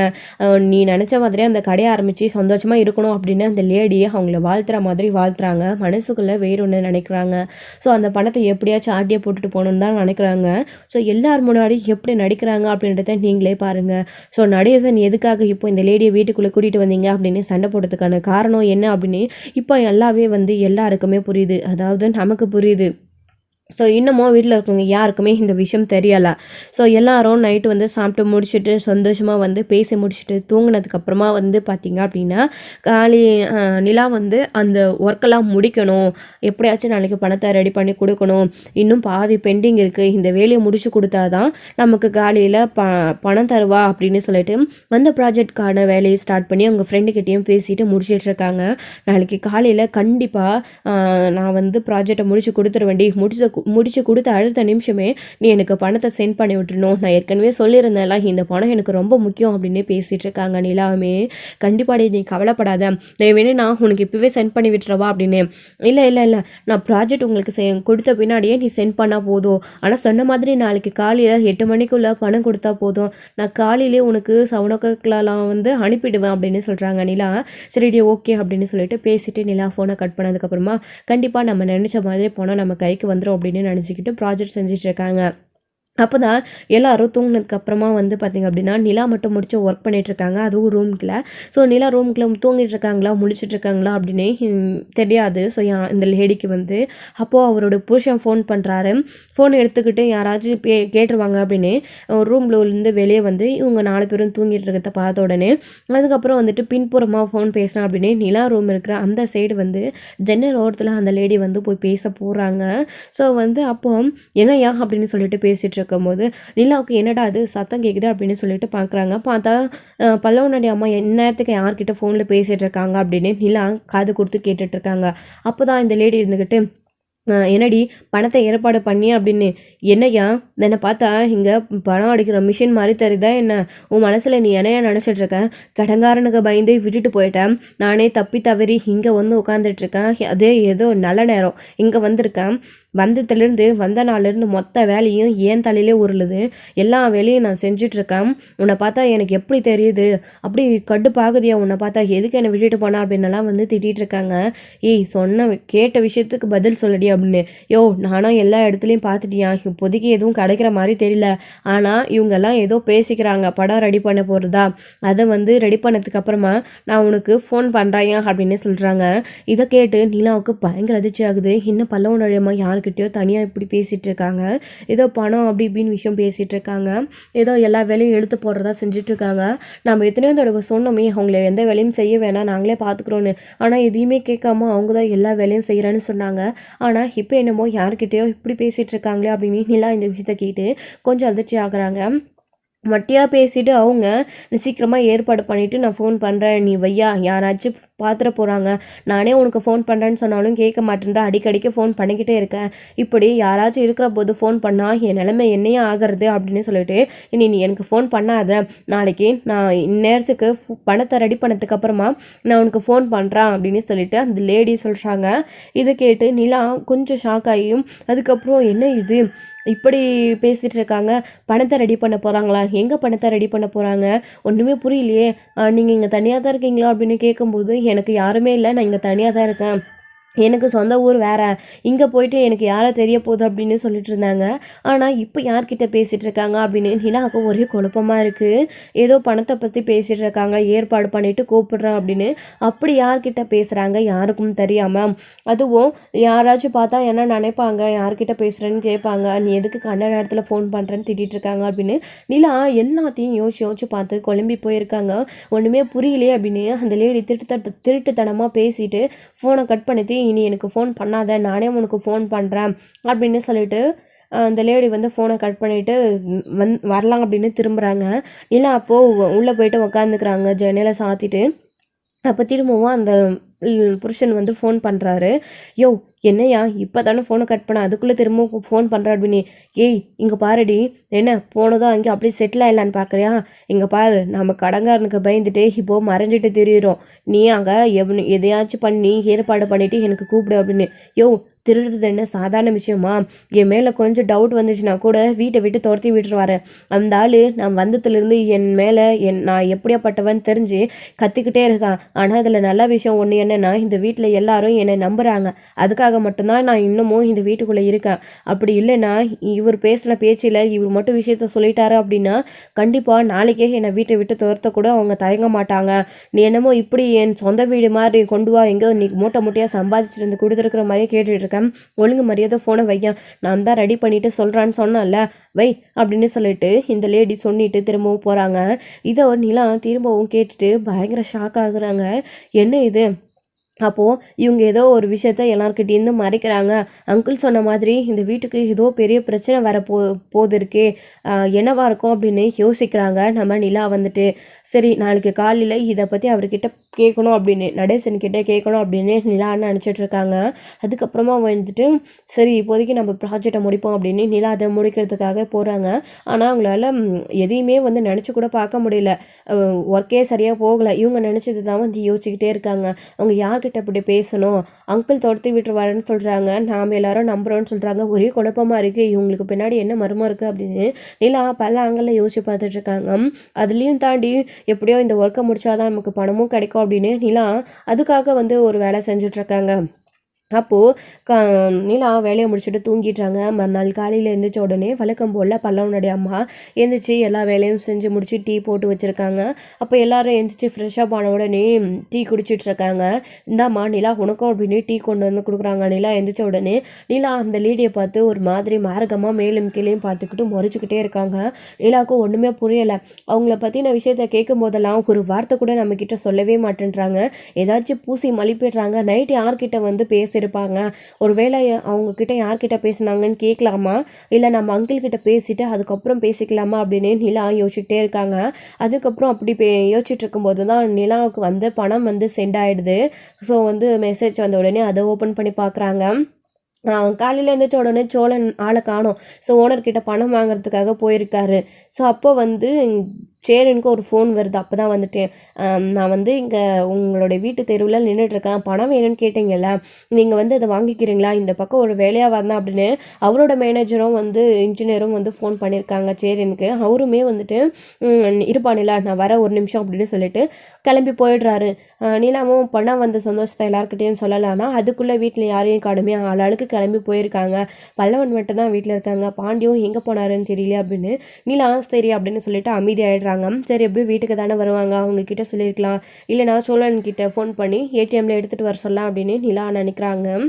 நீ நினச்ச மாதிரியே அந்த கடையை ஆரம்பித்து சந்தோஷமாக இருக்கணும் அப்படின்னு அந்த லேடியை அவங்கள வாழ்த்துற மாதிரி வாழ்த்துறாங்க. மனசுக்குள்ளே வேறு ஒன்று நினைக்கிறாங்க. ஸோ அந்த பணத்தை எப்படியாச்சும் ஆட்டியை போட்டுட்டு போகணுன்னு தான் நினைக்கிறாங்க. ஸோ எல்லார் முன்னாடி எப்படி நடிக்கிறாங்க அப்படின்றத நீங்களே பாருங்கள். ஸோ நடேசன் எதுக்காக இப்போ இந்த லேடியை வீட்டுக்குள்ளே கூட்டிகிட்டு வந்தீங்க அப்படின்னு சண்டை போடுறதுக்கான காரணம் என்ன அப்படின்னு இப்போ எல்லாமே வந்து எல்லாருக்குமே புரியுது. அதாவது நமக்கு புரியுது. ஸோ இன்னமும் வீட்டில் இருக்கவங்க யாருக்குமே இந்த விஷயம் தெரியலை. ஸோ எல்லாரும் நைட்டு வந்து சாப்பிட்டு முடிச்சுட்டு சந்தோஷமாக வந்து பேசி முடிச்சுட்டு தூங்கினதுக்கப்புறமா வந்து பார்த்திங்க அப்படின்னா நிலா வந்து அந்த ஒர்க்கெல்லாம் முடிக்கணும், எப்படியாச்சும் நாளைக்கு பணத்தை ரெடி பண்ணி கொடுக்கணும், இன்னும் பாதி பெண்டிங் இருக்குது, இந்த வேலையை முடிச்சு கொடுத்தா தான் நமக்கு காலையில் பணம் தருவா அப்படின்னு சொல்லிட்டு அந்த ப்ராஜெக்ட்கான வேலையை ஸ்டார்ட் பண்ணி அவங்க ஃப்ரெண்டுக்கிட்டேயும் பேசிட்டு முடிச்சிட்ருக்காங்க. நாளைக்கு காலையில் கண்டிப்பாக நான் வந்து ப்ராஜெக்டை முடிச்சு கொடுத்துருவேண்டி, முடிச்சு கொடுத்த அடுத்த நிமிஷமே நீ எனக்கு பணத்தை சென்ட் பண்ணி விட்டுருணும், நான் ஏற்கனவே சொல்லியிருந்தேன்ல இந்த பணம் எனக்கு ரொம்ப முக்கியம் அப்படின்னு பேசிகிட்டு இருக்காங்க நிலாவுமே. கண்டிப்பாடி நீ கவலைப்படாத, வேணும் நான் உனக்கு இப்போவே சென்ட் பண்ணி விட்டுறவா அப்படின்னு. இல்லை இல்லை இல்லை, நான் ப்ராஜெக்ட் உங்களுக்கு கொடுத்த பின்னாடியே நீ சென்ட் பண்ணால் போதும், ஆனால் சொன்ன மாதிரி நாளைக்கு காலையில் 8 மணிக்குள்ளே பணம் கொடுத்தா போதும், நான் காலையிலே உனக்கு 7 o'clockலாம் வந்து அனுப்பிடுவேன் அப்படின்னு சொல்கிறாங்க நிலா. சரிடி ஓகே அப்படின்னு சொல்லிட்டு பேசிட்டு நிலா ஃபோனை கட் பண்ணதுக்கப்புறமா கண்டிப்பாக நம்ம நினச்ச மாதிரி பணம் நம்ம கைக்கு வந்துடும் அப்படின்னு நினச்சிக்கிட்டு ப்ராஜெக்ட் செஞ்சுட்டு இருக்காங்க. அப்போ தான் எல்லோரும் தூங்கினதுக்கு அப்புறமா வந்து பார்த்திங்க அப்படின்னா நிலா மட்டும் முடிச்சு ஒர்க் பண்ணிகிட்ருக்காங்க, அதுவும் ரூம்குள்ளே. ஸோ நிலா ரூம்குள்ளே தூங்கிட்டு இருக்காங்களா முழிச்சிட்ருக்காங்களா அப்படின்னு தெரியாது. ஸோ இந்த லேடிக்கு வந்து அப்போது அவரோட புருஷன் ஃபோன் பண்ணுறாரு. ஃபோன் எடுத்துக்கிட்டு யாராச்சும் கேட்டுருவாங்க அப்படின்னு ரூமில் இருந்து வெளியே வந்து இவங்க 4 பேரும் தூங்கிட்டு இருக்கிறத பார்த்த உடனே அதுக்கப்புறம் வந்துட்டு பின்புறமாக ஃபோன் பேசுகிறேன் அப்படின்னு நிலா ரூம் இருக்கிற அந்த சைடு வந்து ஜன்னல் ஓரத்தில் அந்த லேடி வந்து போய் பேச போகிறாங்க. ஸோ வந்து அப்போ என்னையா அப்படின்னு சொல்லிட்டு பேசிட்டு இருக்கும்போது நிலாவுக்கு என்னடா அது சத்தம் கேட்குது அப்படின்னு சொல்லிட்டு பார்க்குறாங்க. பார்த்தா பல்லவனுடைய அம்மா எந்நேரத்துக்கு யார்கிட்ட ஃபோனில் பேசிகிட்டு இருக்காங்க அப்படின்னு நிலா காது கொடுத்து கேட்டுட்ருக்காங்க. அப்போ தான் இந்த லேடி இருந்துக்கிட்டு என்னடி பணத்தை ஏற்பாடு பண்ணி அப்படின்னு. என்னையா என்னை பார்த்தா இங்கே பணம் அடிக்கிற மிஷின் மாதிரி தெரியுதா என்ன? உன் மனசில் நீ என்னையா நினச்சிட்ருக்க? கடங்காரனுக்கு பயந்து விட்டுட்டு போயிட்டேன், நானே தப்பி தவறி இங்கே வந்து உட்காந்துட்ருக்கேன், அதே ஏதோ நல்ல நேரம் இங்கே வந்திருக்கேன், வந்ததுலேருந்து வந்த நாள்லேருந்து மொத்த வேலையும் ஏன் தலையிலே உருளுது, எல்லா வேலையும் நான் செஞ்சிட்ருக்கேன், உன்னை பார்த்தா எனக்கு எப்படி தெரியுது, அப்படி கடுப்பாகுதியா உன்னை பார்த்தா, எதுக்கு என்னை விட்டுட்டு போனா அப்படின்னலாம் வந்து திட்டிகிட்டு இருக்காங்க. ஏய் சொன்ன கேட்ட விஷயத்துக்கு பதில் சொல்லடி அப்படின்னு. யோ நானும் எல்லா இடத்துலையும் பார்த்துட்டியா, இப்போதைக்கு எதுவும் கிடைக்கிற மாதிரி தெரியல, ஆனால் இவங்கெல்லாம் ஏதோ பேசிக்கிறாங்க படம் ரெடி பண்ண போகிறதா, அதை வந்து ரெடி பண்ணதுக்கு அப்புறமா நான் உனக்கு ஃபோன் பண்ணுறேன் அப்படின்னு சொல்கிறாங்க. இதை கேட்டு நிலாவுக்கு பயங்கர அதிர்ச்சி ஆகுது. இன்னும் பல்லவனுடையம்மா யாருக்கிட்டையோ தனியாக இப்படி பேசிகிட்டு இருக்காங்க, ஏதோ பணம் அப்படி இப்படின்னு விஷயம் பேசிகிட்டு இருக்காங்க, ஏதோ எல்லா வேலையும் எடுத்து போடுறதா செஞ்சிட்ருக்காங்க. நம்ம எத்தனையோ தடவை சொன்னோமே அவங்கள எந்த வேலையும் செய்ய வேணாம் நாங்களே பார்த்துக்குறோன்னு, ஆனால் எதையுமே கேட்காம அவங்க தான் எல்லா வேலையும் செய்கிறேன்னு சொன்னாங்க. ஆனால் இப்போ என்னமோ யார்கிட்டயோ இப்படி பேசிகிட்டு இருக்காங்களே அப்படின்னு நிலா இந்த விஷயத்த கேட்டு கொஞ்சம் அதிர்ச்சி ஆகுறாங்க. மட்டியாக பேசிட்டு அவங்க சீக்கிரமாக ஏற்பாடு பண்ணிவிட்டு நான் ஃபோன் பண்ணுறேன், நீ வையா யாராச்சும் பார்த்துட போகிறாங்க, நானே உனக்கு ஃபோன் பண்ணுறேன்னு சொன்னாலும் கேட்க மாட்டேன்ற, அடிக்கடிக்கு ஃபோன் பண்ணிக்கிட்டே இருக்கேன், இப்படி யாராச்சும் இருக்கிற போது ஃபோன் பண்ணால் என் நிலைமை என்னையே ஆகிறது அப்படின்னு சொல்லிட்டு இனி நீ எனக்கு ஃபோன் பண்ணாத, நாளைக்கு நான் இந்நேரத்துக்கு பணத்தை ரெடி பண்ணதுக்கு அப்புறமா நான் உனக்கு ஃபோன் பண்ணுறேன் அப்படின்னு சொல்லிட்டு அந்த லேடி சொல்கிறாங்க. இதை கேட்டு நிலா கொஞ்சம் ஷாக் ஆகியும் அதுக்கப்புறம் என்ன இது இப்படி பேசிகிட்டு இருக்காங்க, பணத்தை ரெடி பண்ண போகிறாங்களா, எங்கே பணத்தை ரெடி பண்ண போகிறாங்க, ஒன்றுமே புரியலையே, நீங்கள் இங்கே தனியாக தான் இருக்கீங்களா அப்படின்னு கேட்கும்போது எனக்கு யாருமே இல்லை, நான் இங்கே தனியாக தான் இருக்கேன், எனக்கு சொந்த ஊர் வேறு, இங்கே போயிட்டு எனக்கு யாரை தெரிய போகுது அப்படின்னு சொல்லிட்டு இருந்தாங்க. ஆனால் இப்போ யார்கிட்ட பேசிகிட்டு இருக்காங்க அப்படின்னு நிலாவுக்கு ஒரே குழப்பமாக இருக்குது. ஏதோ பணத்தை பற்றி பேசிகிட்டு இருக்காங்க, ஏற்பாடு பண்ணிவிட்டு கூப்பிடுறேன் அப்படின்னு, அப்படி யார்கிட்ட பேசுகிறாங்க யாருக்கும் தெரியாமல், அதுவும் யாராச்சும் பார்த்தா என்ன நினைப்பாங்க, யார்கிட்ட பேசுகிறேன்னு கேட்பாங்க, நீ எதுக்கு கண்ட நேரத்தில் ஃபோன் பண்ணுறேன்னு திட்டிகிட்டு இருக்காங்க அப்படின்னு நிலா எல்லாத்தையும் யோசிச்சு பார்த்து குழம்பி போயிருக்காங்க. ஒன்றுமே புரியலையே அப்படின்னு அந்த லேடி திருட்டுத்தனமாக பேசிட்டு ஃபோனை கட் பண்ணிட்டு இனி எனக்கு ஃபோன் பண்ணாத, நானே உனக்கு ஃபோன் பண்ணுறேன் அப்படின்னு சொல்லிட்டு அந்த லேடி வந்து ஃபோனை கட் பண்ணிவிட்டு வரலாம் அப்படின்னு திரும்புகிறாங்க. இல்லை அப்போது உள்ளே போயிட்டு உக்காந்துக்கிறாங்க ஜன்னலை சாத்திட்டு. அப்போ திரும்பவும் அந்த புருஷன் வந்து ஃபோன் பண்ணுறாரு. யோ என்னையா இப்போ தானே ஃபோனை கட் பண்ண, அதுக்குள்ளே திரும்பவும் ஃபோன் பண்ணுற அப்படின்னு. ஏய் இங்கே பாருடி, என்ன போனதும் அங்கே அப்படியே செட்டில் ஆகலான்னு பார்க்குறியா, இங்கே பாரு நம்ம கடங்காரனுக்கு பயந்துட்டு இப்போது மறைஞ்சிட்டு தெரியிறோம், நீ அங்கே எதையாச்சும் பண்ணி ஏற்பாடு பண்ணிவிட்டு எனக்கு கூப்பிடு அப்படின்னு. யோ திருடுறது என்ன சாதாரண விஷயமா? என் மேலே கொஞ்சம் டவுட் வந்துச்சுன்னா கூட வீட்டை விட்டு துரத்தி விட்டுருவாரு. அந்த ஆள் நான் வந்ததுலேருந்து என் மேலே நான் எப்படியாப்பட்டவன் தெரிஞ்சு கத்திக்கிட்டே இருக்கான். ஆனால் அதில் நல்ல விஷயம் ஒன்று என்னென்னா, இந்த வீட்டில் எல்லாரும் என்னை நம்புகிறாங்க. அதுக்காக மட்டும்தான் நான் இன்னமும் இந்த வீட்டுக்குள்ளே இருக்கேன். அப்படி இல்லைன்னா இவர் பேசுகிற பேச்சில் இவர் மட்டும் விஷயத்த சொல்லிட்டாரு அப்படின்னா கண்டிப்பாக நாளைக்கே என்னை வீட்டை விட்டு துரத்த கூட அவங்க தயங்க மாட்டாங்க. நீ என்னமோ இப்படி என் சொந்த வீடு மாதிரி கொண்டு வா, எங்கேயோ நீ மூட்டை மூட்டையாக சம்பாதிச்சுட்டு வந்து கொடுத்துருக்குற மாதிரியே கேட்டுட்டு இருக்கேன். ஒழுங்கு மரியாதை ஃபோனை வையா, நான் தான் ரெடி பண்ணிட்டு சொல்கிறான்னு சொன்னான்ல, வை அப்படின்னு சொல்லிட்டு இந்த லேடி சொல்லிட்டு திரும்பவும் போகிறாங்க. இதை நிலா திரும்பவும் கேட்டுட்டு பயங்கர ஷாக் ஆகுறாங்க. என்ன இது? அப்போது இவங்க ஏதோ ஒரு விஷயத்த எல்லாருக்கிட்டேருந்து மறைக்கிறாங்க. அங்கிள் சொன்ன மாதிரி இந்த வீட்டுக்கு ஏதோ பெரிய பிரச்சனை வர போது இருக்கே, என்னவா இருக்கும் அப்படின்னு யோசிக்கிறாங்க நம்ம நிலா வந்துட்டு. சரி, நாளைக்கு காலையில் இதை பற்றி அவர்கிட்ட கேட்கணும் அப்படின்னு, நடேசன்கிட்ட கேட்கணும் அப்படின்னு நிலான்னு நினச்சிட்டு இருக்காங்க. அதுக்கப்புறமா வந்துட்டு சரி இப்போதைக்கு நம்ம ப்ராஜெக்டை முடிப்போம் அப்படின்னு நிலா அதை முடிக்கிறதுக்காக போகிறாங்க. ஆனால் அவங்களால எதையுமே வந்து நினச்சி கூட பார்க்க முடியல. ஒர்க்கே சரியாக போகலை. இவங்க நினச்சது தான் வந்து யோசிச்சுக்கிட்டே இருக்காங்க. அவங்க யார்கிட்ட இப்படி பேசணும்? அங்கிள் துரத்தி விட்டுருவாருன்னு சொல்கிறாங்க, நாம் எல்லாரும் நம்புகிறோன்னு சொல்கிறாங்க. ஒரே குழப்பமாக இருக்குது, இவங்களுக்கு பின்னாடி என்ன மர்மம் இருக்குது அப்படின்னு நிலா பல ஆங்கிளில் யோசிச்சு பார்த்துட்ருக்காங்க. அதுலேயும் தாண்டி எப்படியோ இந்த ஒர்க்கை முடிச்சாதான் நமக்கு பணமும் கிடைக்கும் அப்படின்னு நிலா அதுக்காக வந்து ஒரு வேலை செஞ்சிட்ருக்காங்க. அப்போது நிலா வேலையை முடிச்சுட்டு தூங்கிட்டாங்க. மறுநாள் காலையில் எழுந்திரிச்ச உடனே வழக்கம் போல் பல்லவனுடைய அம்மா எழுந்திரிச்சு எல்லா வேலையும் செஞ்சு முடிச்சு டீ போட்டு வச்சுருக்காங்க. அப்போ எல்லாரும் எழுந்திரிச்சு ஃப்ரெஷ்ஷப் ஆன உடனே டீ குடிச்சிட்ருக்காங்க. இந்தாம்மா நிலா உனக்கும் அப்படின்னு டீ கொண்டு வந்து கொடுக்குறாங்க. நிலா எழுந்திரிச்ச உடனே நிலா அந்த லேடியை பார்த்து ஒரு மாதிரி மார்க்கமாக மேலும் கீழேயும் பார்த்துக்கிட்டு முறைச்சிக்கிட்டே இருக்காங்க. நிலாவுக்கும் ஒன்றுமே புரியலை. அவங்கள பற்றின விஷயத்த கேட்கும் போதெல்லாம் ஒரு வார்த்தை கூட நம்மக்கிட்ட சொல்லவே மாட்டேன்றாங்க. ஏதாச்சும் பூசி மலிப்பிடுறாங்க. நைட்டு யார்கிட்ட வந்து இருப்பாங்க. ஒருவேளை அவங்க கிட்ட யார்கிட்ட பேசினாங்கன்னு கேட்கலாமா, இல்லை நம்ம அங்கிள் கிட்ட பேசிட்டு அதுக்கப்புறம் பேசிக்கலாமா அப்படின்னு நிலா யோசிச்சுக்கிட்டே இருக்காங்க. அதுக்கப்புறம் அப்படி யோசிச்சுட்டு இருக்கும்போது தான் நிலாவுக்கு வந்து பணம் வந்து சென்ட் ஆகிடுது. ஸோ வந்து மெசேஜ் வந்த உடனே அதை ஓப்பன் பண்ணி பார்க்குறாங்க. காலையில் எழுந்திரிச்ச உடனே சோழன் ஆளை காணோம். ஸோ ஓனர்கிட்ட பணம் வாங்குறதுக்காக போயிருக்காரு. ஸோ அப்போ வந்து சேரனுக்கு ஒரு ஃபோன் வருது. அப்போ தான் வந்துட்டு நான் வந்து இங்கே உங்களுடைய வீட்டு தெருவில் நின்றுட்டுருக்கேன், பணம் வேணும்னு கேட்டீங்கல்ல, நீங்கள் வந்து அதை வாங்கிக்கிறீங்களா, இந்த பக்கம் ஒரு வேலையாக வந்தேன் அப்படின்னு அவரோட மேனேஜரும் வந்து இன்ஜினியரும் வந்து ஃபோன் பண்ணியிருக்காங்க சேரனுக்கு. அவருமே வந்துட்டு இருப்பானில்ல, நான் வர ஒரு நிமிஷம் அப்படின்னு சொல்லிட்டு கிளம்பி போயிடுறாரு. நிலாவும் பணம் வந்த சந்தோஷத்தை எல்லாருக்கிட்டையும் சொல்லலாம்னா அதுக்குள்ளே வீட்டில் யாரையும் காணுமே, ஆளாளுக்கு கிளம்பி போயிருக்காங்க. பல்லவன் மட்டும் தான் வீட்டில் இருக்காங்க. பாண்டியும் எங்கே போனாருன்னு தெரியல அப்படின்னு நிலா சரி அப்படின்னு சொல்லிட்டு அமைதியாயிடுறாங்க. சரி எப்படியும் வீட்டுக்கு தானே வருவாங்க, அவங்க கிட்ட சொல்லியிருக்கலாம், இல்லைனா சோழன் கிட்ட ஃபோன் பண்ணி ஏடிஎம்ல எடுத்துகிட்டு வர சொல்லலாம் அப்படின்னு நிலா நினைக்கிறாங்க.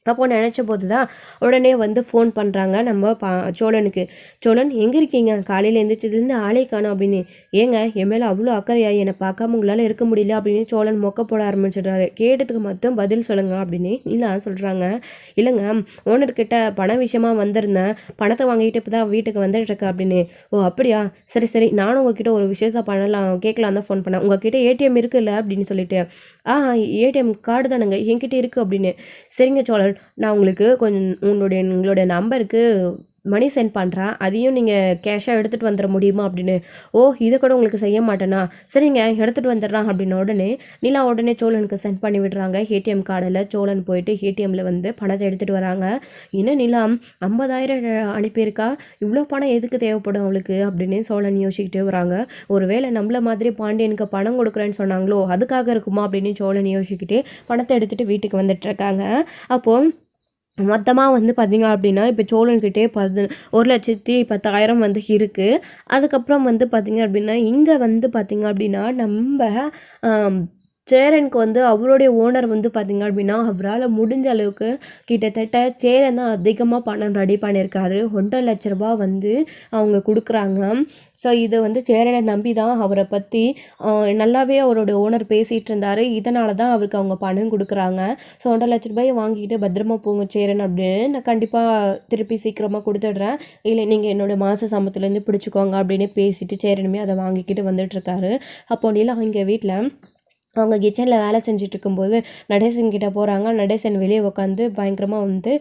அப்போது நினச்ச போது தான் உடனே வந்து ஃபோன் பண்ணுறாங்க நம்ம சோழனுக்கு. சோழன் எங்கே இருக்கீங்க, காலையில் எழுந்திரிச்சதுலேருந்து ஆளே காணோம் அப்படின்னு. ஏங்க என் மேலே அவ்வளோ அக்கறையா, என்னை பார்க்காம உங்களால் இருக்க முடியல அப்படின்னு சோழன் மொக்க போட ஆரம்பிச்சிடுறாரு. கேட்டதுக்கு மட்டும் பதில் சொல்லுங்க அப்படின்னு இல்லை சொல்கிறாங்க. இல்லைங்க, ஓனர்கிட்ட பண விஷயமா வந்திருந்தேன், பணத்தை வாங்கிட்டு இப்போ தான் வீட்டுக்கு வந்துட்டுருக்கேன் அப்படின்னு. ஓ அப்படியா, சரி சரி, நானும் உங்ககிட்ட ஒரு விஷயத்த பண்ணலாம் கேட்கலாம் தான் ஃபோன் பண்ணேன். உங்ககிட்ட ஏடிஎம் இருக்குல்ல அப்படின்னு சொல்லிட்டு. ஏடிஎம் கார்டு தானுங்க என்கிட்ட இருக்குது அப்படின்னு. சரிங்க சோழன், நான் உங்களுக்கு கொஞ்சம் உங்களுடைய நம்பருக்கு மணி சென்ட் பண்ணுறேன், அதையும் நீங்கள் கேஷாக எடுத்துகிட்டு வந்துட முடியுமா அப்படின்னு. ஓ இதை கூட உங்களுக்கு செய்ய மாட்டேனா, சரிங்க எடுத்துகிட்டு வந்துடுறான் அப்படின்ன உடனே நிலா உடனே சோழனுக்கு சென்ட் பண்ணி விடுறாங்க. ஏடிஎம் கார்டில் சோழன் போயிட்டு ஏடிஎம்மில் வந்து பணத்தை எடுத்துகிட்டு வராங்க. இன்னும் நிலா 50,000 அனுப்பியிருக்கா, இவ்வளோ பணம் எதுக்கு தேவைப்படும் அவளுக்கு அப்படின்னு சோழன் யோசிக்கிட்டே வராங்க. ஒருவேளை நம்மள மாதிரி பாண்டியனுக்கு பணம் கொடுக்குறேன்னு சொன்னாங்களோ அதுக்காக இருக்குமா அப்படின்னு சோழன் யோசிக்கிட்டே பணத்தை எடுத்துகிட்டு வீட்டுக்கு வந்துட்டு இருக்காங்க. அப்போது மொத்தமாக வந்து பார்த்திங்க அப்படின்னா இப்போ சோழன்கிட்டே 1,10,000 வந்து இருக்குது. அதுக்கப்புறம் வந்து பார்த்திங்க அப்படின்னா இங்கே வந்து பார்த்திங்க அப்படின்னா நம்ம சேரனுக்கு வந்து அவருடைய ஓனர் வந்து பார்த்திங்க அப்படின்னா அவரால் முடிஞ்ச அளவுக்கு கிட்டத்தட்ட சேரன் தான் அதிகமாக பணம் ரெடி பண்ணியிருக்காரு. 1,50,000 வந்து அவங்க கொடுக்குறாங்க. ஸோ இதை வந்து சேரனை நம்பி தான் அவரை பற்றி நல்லாவே அவரோட ஓனர் பேசிகிட்டு இருந்தார். இதனால தான் அவருக்கு அவங்க பணம் கொடுக்குறாங்க. ஸோ 1,50,000 வாங்கிட்டு பத்திரமா போங்க சேரன் அப்படின்னு, நான் கண்டிப்பாக திருப்பி சீக்கிரமாக கொடுத்துட்றேன், இல்லை நீங்கள் என்னோடய மாத சம்பளத்துலேருந்து பிடிச்சிக்கோங்க அப்படின்னு பேசிட்டு சேரனுமே அதை வாங்கிக்கிட்டு வந்துட்டுருக்காரு. அப்போ நிலா இங்கே வீட்டில் அவங்க கிச்சனில் வேலை செஞ்சுட்டு இருக்கும்போது நடேசன் கிட்டே போகிறாங்க. நடேசன் வெளியே உட்காந்து பயங்கரமாக வந்து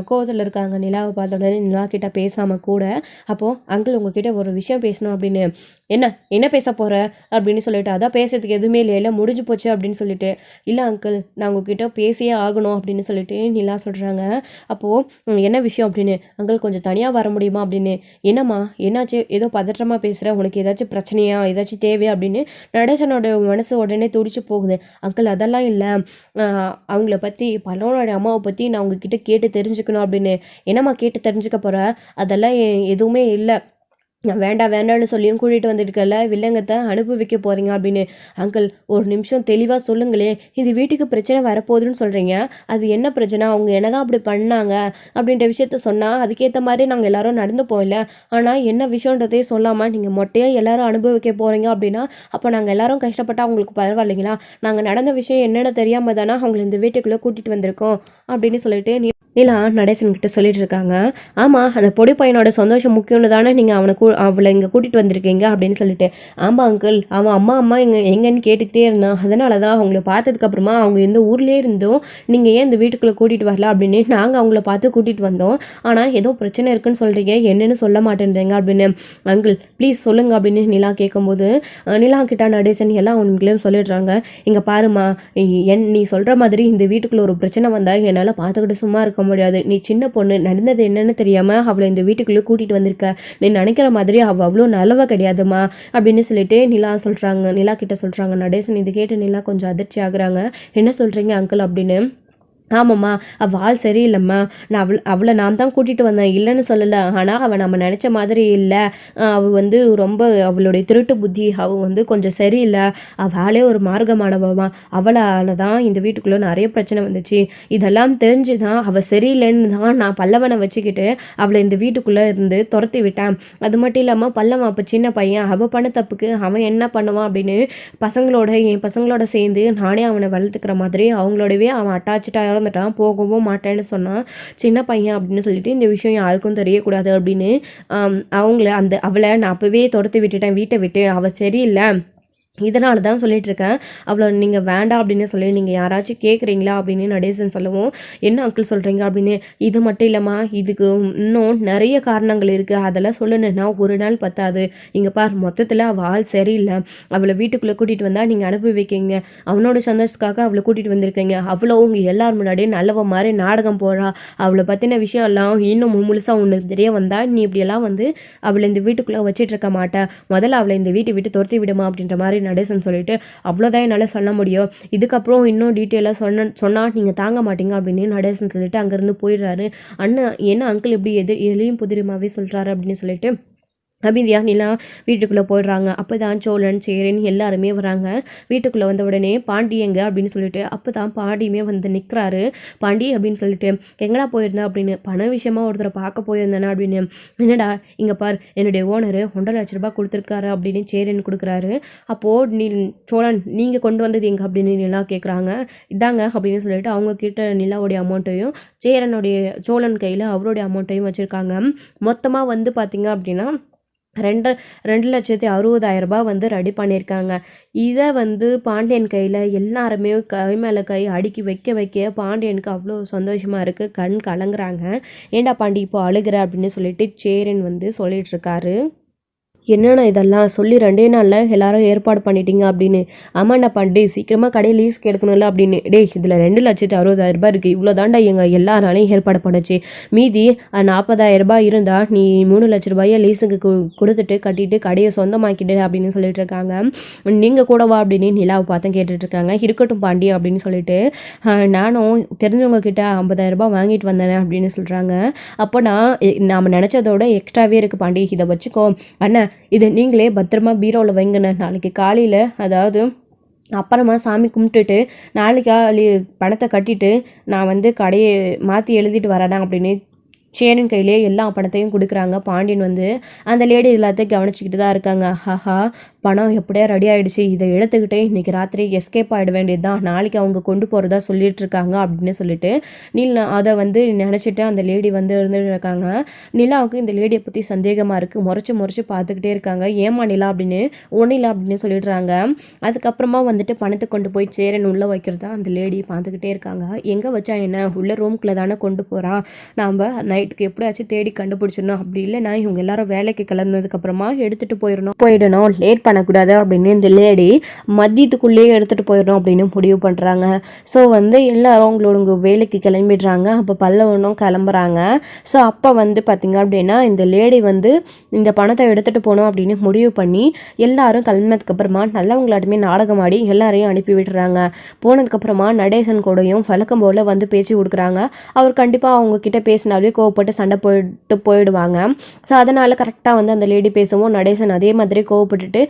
கோவத்தில் இருக்காங்க. நிலாவை பார்த்த உடனே நிலா கிட்ட பேசாமல் கூட. அப்போது அங்கிள் உங்ககிட்ட ஒரு விஷயம் பேசணும் அப்படின்னு. என்ன என்ன பேச போகிற அப்படின்னு சொல்லிட்டு, அதான் பேசுறதுக்கு எதுவுமே இல்லையில, முடிஞ்சு போச்சு அப்படின்னு சொல்லிட்டு, இல்லை அங்கிள் நான் உங்ககிட்ட பேசியே ஆகணும் அப்படின்னு சொல்லிட்டு நிலா சொல்கிறாங்க. அப்போது என்ன விஷயம் அப்படின்னு, அங்கிள் கொஞ்சம் தனியாக வர முடியுமா அப்படின்னு. என்னம்மா என்னாச்சு, ஏதோ பதற்றமாக பேசுகிற, உனக்கு ஏதாச்சும் பிரச்சனையா, ஏதாச்சும் தேவையா அப்படின்னு நடேசனோட மனசு உடனே துடிச்சு போகுது. அங்கிள் அதெல்லாம் இல்லை, அவங்கள பற்றி பல்லவனோட அம்மாவை பற்றி நான் உங்ககிட்ட கேட்டு தெரிஞ்சுக்கணும் அப்படின்னு. என்னம்மா கேட்டு தெரிஞ்சுக்க போகிற, அதெல்லாம் எதுவுமே இல்லை, நான் வேண்டாம் வேண்டாம்னு சொல்லியும் கூட்டிகிட்டு வந்துட்டுக்கல, வில்லங்கத்தை அனுப்பி வைக்க போகிறீங்க அப்படின்னு. அங்கிள் ஒரு நிமிஷம் தெளிவாக சொல்லுங்களே, இந்த வீட்டுக்கு பிரச்சனை வரப்போகுதுன்னு சொல்கிறீங்க, அது என்ன பிரச்சனை, அவங்க என்ன தான் அப்படி பண்ணாங்க அப்படின்ற விஷயத்த சொன்னால் அதுக்கேற்ற மாதிரி நாங்கள் எல்லாரும் நடந்து போகல. ஆனால் என்ன விஷயன்றதே சொல்லாமல் நீங்கள் மொட்டையாக எல்லாரும் அனுபவிக்க போகிறீங்க அப்படின்னா, அப்போ நாங்கள் எல்லாரும் கஷ்டப்பட்டால் அவங்களுக்கு பரவாயில்லைங்களா? நாங்கள் நடந்த விஷயம் என்னென்னு தெரியாமல் தானே அவங்களை இந்த வீட்டுக்குள்ளே கூட்டிகிட்டு வந்திருக்கோம் அப்படின்னு சொல்லிட்டு நிலா நடேசன்கிட்ட சொல்லிட்டு இருக்காங்க. ஆமாம், அந்த பொடி பையனோட சந்தோஷம் முக்கியம்னு தானே நீங்கள் அவளை இங்கே கூட்டிகிட்டு வந்திருக்கீங்க அப்படின்னு சொல்லிட்டு. ஆமாம் அங்கிள், அவன் அம்மா எங்கன்னு கேட்டுக்கிட்டே இருந்தான், அதனால தான் அவங்கள பார்த்ததுக்கப்புறமா அவங்க எந்த ஊர்லேயே இருந்தோம், நீங்கள் ஏன் இந்த வீட்டுக்குள்ளே கூட்டிகிட்டு வரல அப்படின்னு நாங்கள் அவங்கள பார்த்து கூட்டிகிட்டு வந்தோம். ஆனால் ஏதோ பிரச்சனை இருக்குன்னு சொல்கிறீங்க, என்னன்னு சொல்ல மாட்டேன்றீங்க அப்படின்னு. அங்கிள் ப்ளீஸ் சொல்லுங்க அப்படின்னு நிலா கேட்கும்போது, நிலா கிட்ட நடேசன் எல்லாம் அவங்களும் சொல்லிடுறாங்க. இங்கே பாருமா, நீ சொல்கிற மாதிரி இந்த வீட்டுக்குள்ளே ஒரு பிரச்சனை வந்தால் என்னால் பார்த்துக்கிட்டு சும்மா இருக்க முடியாது. நீ சின்ன பொண்ணு, நடந்தது என்னன்னு தெரியாம அவளை இந்த வீட்டுக்குள்ளே கூட்டிட்டு வந்திருக்க, நீ நினைக்கிற மாதிரி அவள் அவ்வளோ நல்லவ கிடையாதுமா அப்படின்னு சொல்லிட்டு நிலா கிட்ட சொல்றாங்க. நடேசன் இது கேட்டு நிலா கொஞ்சம் அதிர்ச்சி ஆகுறாங்க. என்ன சொல்றீங்க அங்கிள் அப்படின்னு. ஆமாம்மா, அவள் ஆள் சரியில்லைம்மா, அவளை நான் தான் கூட்டிகிட்டு வந்தேன், இல்லைன்னு சொல்லலை. ஆனால் அவள் நம்ம நினச்ச மாதிரி இல்லை, அவள் ரொம்ப அவளுடைய திருட்டு புத்தி, அவள் கொஞ்சம் சரியில்லை, அவள் ஆளே ஒரு மார்க்கமானவமா, அவளால் தான் இந்த வீட்டுக்குள்ளே நிறைய பிரச்சனை வந்துச்சு. இதெல்லாம் தெரிஞ்சு தான் அவள் சரியில்லைன்னு தான் நான் பல்லவனை வச்சுக்கிட்டு அவளை இந்த வீட்டுக்குள்ளே இருந்து துரத்தி விட்டேன். அது மட்டும் இல்லாமல் பல்லவன் அப்போ சின்ன பையன், அவள் பண்ண தப்புக்கு அவன் என்ன பண்ணுவான் அப்படின்னு என் பசங்களோட சேர்ந்து நானே அவனை வளர்த்துக்கிற மாதிரி அவங்களோடவே அவன் அட்டாச்சாக இறந்துட்டான், போகவும் மாட்டேன்னு சொன்னான். சின்ன பையன் அப்படின்னு சொல்லிட்டு இந்த விஷயம் யாருக்கும் தெரியக்கூடாது அப்படின்னு அவளை நான் அப்போவே துரத்தி விட்டுட்டேன் வீட்டை விட்டு, அவள் சரியில்லை, இதனால தான் சொல்லிட்டு இருக்கேன், அவ்வளோ நீங்கள் வேண்டாம் அப்படின்னு சொல்லி நீங்கள் யாராச்சும் கேட்குறீங்களா அப்படின்னு நடேசன் சொல்லவும், என்ன அங்கிள் சொல்கிறீங்க அப்படின்னு. இது மட்டும் இல்லைம்மா, இதுக்கு இன்னும் நிறைய காரணங்கள் இருக்குது, அதெல்லாம் சொல்லணுன்னா ஒரு நாள் பத்தாது. இங்கே பார், மொத்தத்தில் அவள் ஆள் சரியில்லை, அவளை வீட்டுக்குள்ளே கூட்டிகிட்டு வந்தால் நீங்கள் அனுப்பி வைக்கிங்க, அவனோட சந்தோஷத்துக்காக அவளை கூட்டிகிட்டு வந்திருக்கீங்க, அவ்வளோ உங்கள் எல்லார் முன்னாடியே நல்லவ மாதிரி நாடகம் போடுறா, அவளை பற்றின விஷயம் எல்லாம் இன்னும் முழுசாக உனக்கு தெரிய வந்தால் நீ இப்படியெல்லாம் அவளை இந்த வீட்டுக்குள்ளே வச்சிட்டு இருக்க மாட்டேன், முதல்ல அவளை இந்த வீட்டை விட்டு துரத்தி விடுமா அப்படின்ற மாதிரி நடேசன் சொல்லிட்டு, அவ்வளோதான் என்னால் சொல்ல முடியும், இதுக்கப்புறம் இன்னும் டீட்டெயிலாக சொன்னால் நீங்கள் தாங்க மாட்டீங்க அப்படின்னு நடேசன் சொல்லிட்டு அங்கேருந்து போயிடுறாரு. அண்ணன் என்ன அங்கிள் இப்படி எலியும் புதிரிமாவே சொல்கிறாரு அப்படின்னு சொல்லிட்டு அமைதியா நிலா வீட்டுக்குள்ளே போயிடுறாங்க. அப்போ தான் சோழன் சேரன் எல்லாருமே வராங்க. வீட்டுக்குள்ளே வந்த உடனே பாண்டி எங்க அப்படின்னு சொல்லிட்டு, அப்போ தான் பாண்டியுமே நிற்கிறாரு. பாண்டி அப்படின்னு சொல்லிட்டு, எங்கடா போயிருந்தேன் அப்படின்னு. பண விஷயமா ஒருத்தரை பார்க்க போயிருந்தேனா அப்படின்னு. என்னடா இங்கே பார், என்னுடைய ஓனரு 1.5 லட்ச ரூபாய் கொடுத்துருக்காரு அப்படின்னு சேரன் கொடுக்குறாரு. அப்போது சோழன் நீங்கள் கொண்டு வந்தது எங்கே அப்படின்னு நிலா கேட்குறாங்க. இதாங்க அப்படின்னு சொல்லிட்டு அவங்க கிட்ட நிலாவுடைய அமௌண்ட்டையும் சோழன் கையில் அவருடைய அமௌண்ட்டையும் வச்சுருக்காங்க. மொத்தமாக பார்த்தீங்க அப்படின்னா 2,60,000 ரெடி பண்ணியிருக்காங்க. இதை பாண்டியன் கையில் எல்லாருமே கை மேலே கை அடுக்கி வைக்க பாண்டியனுக்கு அவ்வளோ சந்தோஷமாக இருக்குது, கண் கலங்குறாங்க. ஏண்டா பாண்டி இப்போ அழுகிற அப்படின்னு சொல்லிட்டு சேரன் சொல்லிட்டு இருக்காரு. என்னண்ணா இதெல்லாம் சொல்லி 2 நாளில் எல்லாரும் ஏற்பாடு பண்ணிட்டீங்க அப்படின்னு. ஆமாண்டா பாண்டி, சீக்கிரமாக கடையை லீஸ்க்கு எடுக்கணும்ல அப்படின்னு. டேய், இதில் 2,60,000 இருக்குது, இவ்வளோ தாண்டா எங்கள் எல்லாராலையும் ஏற்பாடு பண்ணுச்சு, மீதி 40,000 இருந்தால் நீ 3 லட்ச ரூபாயை லீஸுக்கு கொடுத்துட்டு கட்டிட்டு கடையை சொந்தமாக்கிட்டு அப்படின்னு சொல்லிட்டு இருக்காங்க. நீங்கள் கூடவா அப்படின்னு நிலாவை பார்த்து கேட்டுட்ருக்காங்க. இருக்கட்டும் பாண்டி அப்படின்னு சொல்லிட்டு, நானும் தெரிஞ்சவங்க கிட்ட 50,000 வாங்கிட்டு வந்தேனே அப்படின்னு சொல்கிறாங்க. அப்போ நாம் நினச்சதோட எக்ஸ்ட்ராவே இருக்குது பாண்டி, இதை வச்சுக்கோ அண்ணா, இதை நீங்களே பத்திரமா பீரோவில் வைங்கண்ணே, நாளைக்கு காலையில் அதாவது அப்புறமா சாமி கும்பிட்டுட்டு நாளைக்கு பணத்தை கட்டிட்டு நான் கடையை மாற்றி எழுதிட்டு வரேனா அப்படின்னு சேரன் கையிலே எல்லா பணத்தையும் கொடுக்குறாங்க. பாண்டியன் அந்த லேடி எல்லாத்தையும் கவனிச்சிக்கிட்டு தான் இருக்காங்க. ஆஹா, பணம் எப்படியா ரெடி ஆகிடுச்சு, இதை எடுத்துக்கிட்டே இன்றைக்கி ராத்திரி எஸ்கேப் ஆகிட வேண்டியது தான், நாளைக்கு அவங்க கொண்டு போகிறதா சொல்லிட்டு இருக்காங்க அப்படின்னு சொல்லிட்டு அதை வந்து நினச்சிட்டு அந்த லேடி வந்து இருந்துட்டு இருக்காங்க. நிலாவுக்கு இந்த லேடியை பற்றி சந்தேகமாக இருக்குது. முறைச்சி பார்த்துக்கிட்டே இருக்காங்க. ஏமா நிலா அப்படின்னு, ஒன்றும் இல்லை அப்படின்னு சொல்லிடுறாங்க. அதுக்கப்புறமா வந்துட்டு பணத்தை கொண்டு போய் சேரன் உள்ளே வைக்கிறதா அந்த லேடி பார்த்துக்கிட்டே இருக்காங்க. எங்கே வச்சா என்ன, உள்ள ரூம்குள்ளே தானே கொண்டு போகிறான், நாம் நைட்டுக்கு எப்படியாச்சும் தேடி கண்டுபிடிச்சிடணும், அப்படி இல்லைனா இவங்க எல்லாரும் வேலைக்கு கிளம்புனதுக்கப்புறமா எடுத்துகிட்டு போயிடணும், லேட் பண்ணக்கூடாது அப்படின்னு இந்த லேடி மதியத்துக்குள்ளேயே எடுத்துகிட்டு போயிடணும் அப்படின்னு முடிவு பண்ணுறாங்க. ஸோ வந்து எல்லாரும் அவங்களோட வேலைக்கு கிளம்பிடுறாங்க. அப்போ பல்லவனும் கிளம்புறாங்க. ஸோ அப்போ வந்து பார்த்திங்க அப்படின்னா இந்த லேடி வந்து இந்த பணத்தை எடுத்துகிட்டு போகணும் அப்படின்னு முடிவு பண்ணி எல்லாரும் கிளம்பினதுக்கப்புறமா நல்லவங்களாட்டுமே நாடகம் ஆடி எல்லாரையும் அனுப்பி விடுறாங்க. போனதுக்கப்புறமா நடேசன் கூடயும் வழக்கம் போல் வந்து பேசி கொடுக்குறாங்க. அவர் கண்டிப்பாக அவங்கக்கிட்ட பேசினாலே கோவப்பட்டு சண்டை போயிடுவாங்க. ஸோ அதனால் கரெக்டாக வந்து அந்த லேடி பேசவும் நடேசன் அதே மாதிரி கோவப்பட்டுட்டு